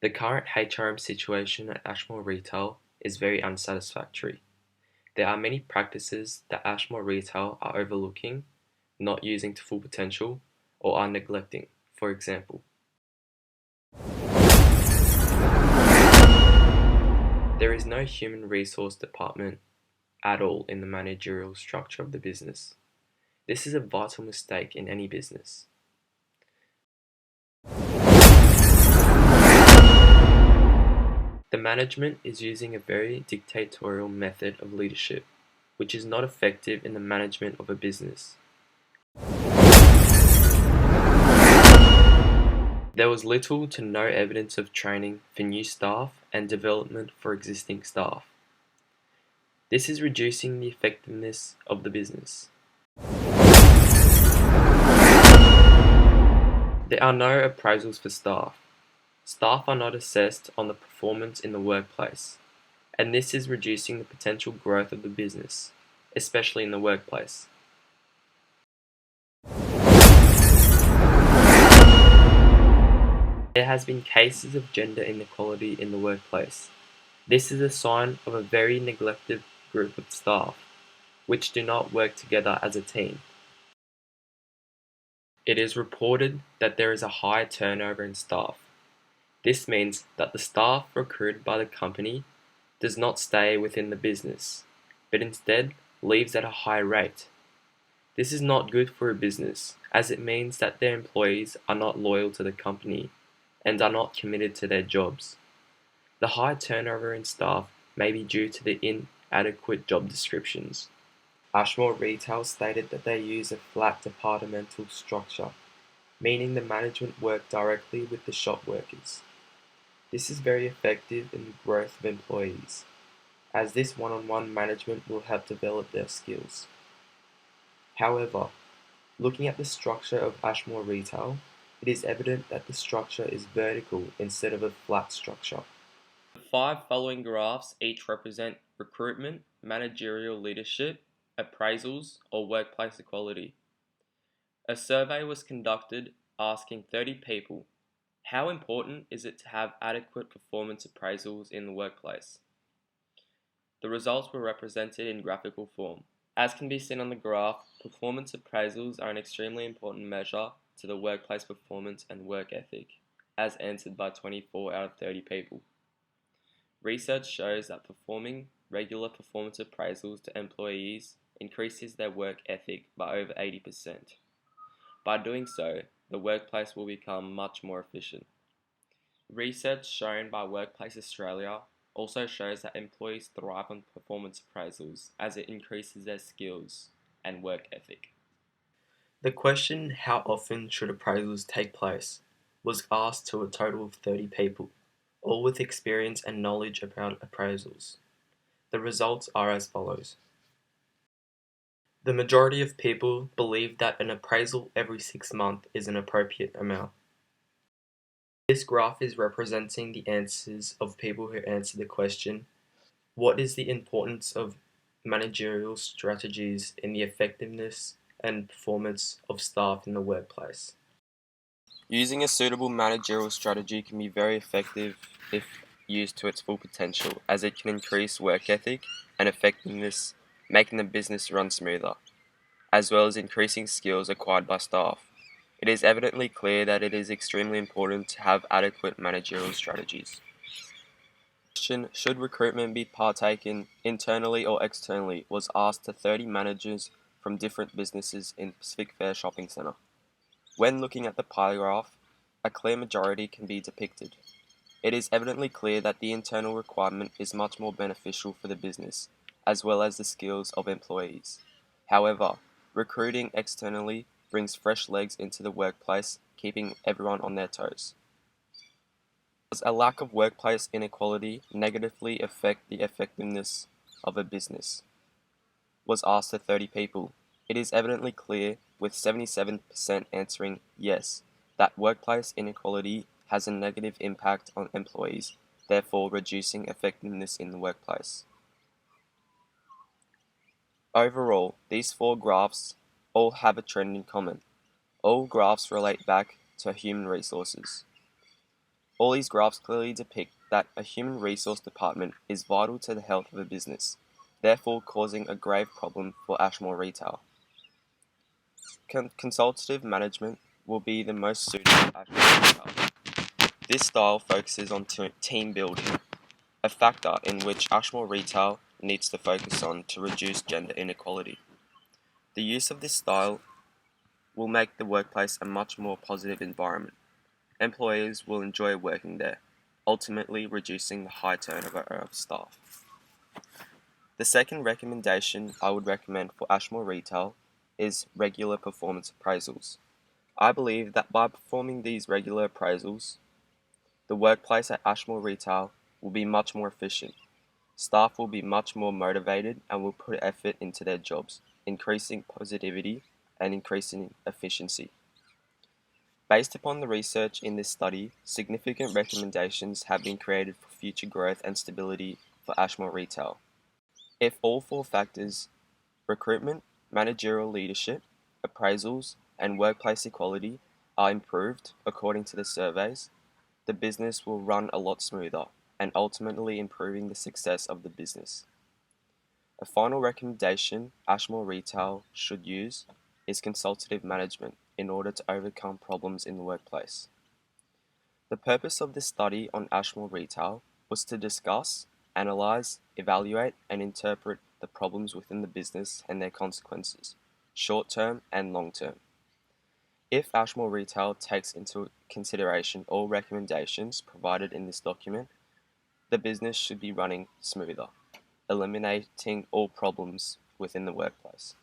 The current HRM situation at Ashmore Retail is very unsatisfactory. There are many practices that Ashmore Retail are overlooking, not using to full potential, or are neglecting. For example, there is no human resource department at all in the managerial structure of the business. This is a vital mistake in any business. The management is using a very dictatorial method of leadership, which is not effective in the management of a business. There was little to no evidence of training for new staff and development for existing staff. This is reducing the effectiveness of the business. There are no appraisals for staff. Staff are not assessed on the performance in the workplace, and this is reducing the potential growth of the business, especially in the workplace. There has been cases of gender inequality in the workplace. This is a sign of a very neglected group of staff, which do not work together as a team. It is reported that there is a high turnover in staff. This means that the staff recruited by the company does not stay within the business, but instead leaves at a high rate. This is not good for a business, as it means that their employees are not loyal to the company and are not committed to their jobs. The high turnover in staff may be due to the inadequate job descriptions. Ashmore Retail stated that they use a flat departmental structure, meaning the management work directly with the shop workers. This is very effective in the growth of employees, as this one-on-one management will help develop their skills. However, looking at the structure of Ashmore Retail, it is evident that the structure is vertical instead of a flat structure. The 5 following graphs each represent recruitment, managerial leadership, appraisals, or workplace equality. A survey was conducted asking 30 people, how important is it to have adequate performance appraisals in the workplace? The results were represented in graphical form. As can be seen on the graph, performance appraisals are an extremely important measure to the workplace performance and work ethic, as answered by 24 out of 30 people. Research shows that performing regular performance appraisals to employees increases their work ethic by over 80%. By doing so, the workplace will become much more efficient. Research shown by Workplace Australia also shows that employees thrive on performance appraisals as it increases their skills and work ethic. The question, how often should appraisals take place, was asked to a total of 30 people, all with experience and knowledge about appraisals. The results are as follows. The majority of people believe that an appraisal every 6 months is an appropriate amount. This graph is representing the answers of people who answered the question, what is the importance of managerial strategies in the effectiveness and performance of staff in the workplace? Using a suitable managerial strategy can be very effective if used to its full potential, as it can increase work ethic and effectiveness, making the business run smoother, as well as increasing skills acquired by staff. It is evidently clear that it is extremely important to have adequate managerial strategies. Question, should recruitment be partaken internally or externally, was asked to 30 managers from different businesses in Pacific Fair Shopping Centre. When looking at the pie graph, a clear majority can be depicted. It is evidently clear that the internal requirement is much more beneficial for the business, as well as the skills of employees. However, recruiting externally brings fresh legs into the workplace, keeping everyone on their toes. Does a lack of workplace inequality negatively affect the effectiveness of a business? Was asked to 30 people. It is evidently clear, with 77% answering yes, that workplace inequality has a negative impact on employees, therefore reducing effectiveness in the workplace. Overall, these 4 graphs all have a trend in common. All graphs relate back to human resources. All these graphs clearly depict that a human resource department is vital to the health of a business, therefore causing a grave problem for Ashmore Retail. Consultative management will be the most suited for Ashmore Retail. This style focuses on team building, a factor in which Ashmore Retail needs to focus on to reduce gender inequality. The use of this style will make the workplace a much more positive environment. Employees will enjoy working there, ultimately reducing the high turnover of staff. The second recommendation I would recommend for Ashmore Retail is regular performance appraisals. I believe that by performing these regular appraisals, the workplace at Ashmore Retail will be much more efficient. Staff will be much more motivated and will put effort into their jobs, increasing positivity and increasing efficiency. Based upon the research in this study, significant recommendations have been created for future growth and stability for Ashmore Retail. If all four factors, recruitment, managerial leadership, appraisals, and workplace equality, are improved according to the surveys, the business will run a lot smoother and ultimately improving the success of the business. A final recommendation Ashmore Retail should use is consultative management in order to overcome problems in the workplace. The purpose of this study on Ashmore Retail was to discuss, analyze, evaluate, and interpret the problems within the business and their consequences, short term and long term. If Ashmore Retail takes into consideration all recommendations provided in this document, the business should be running smoother, eliminating all problems within the workplace.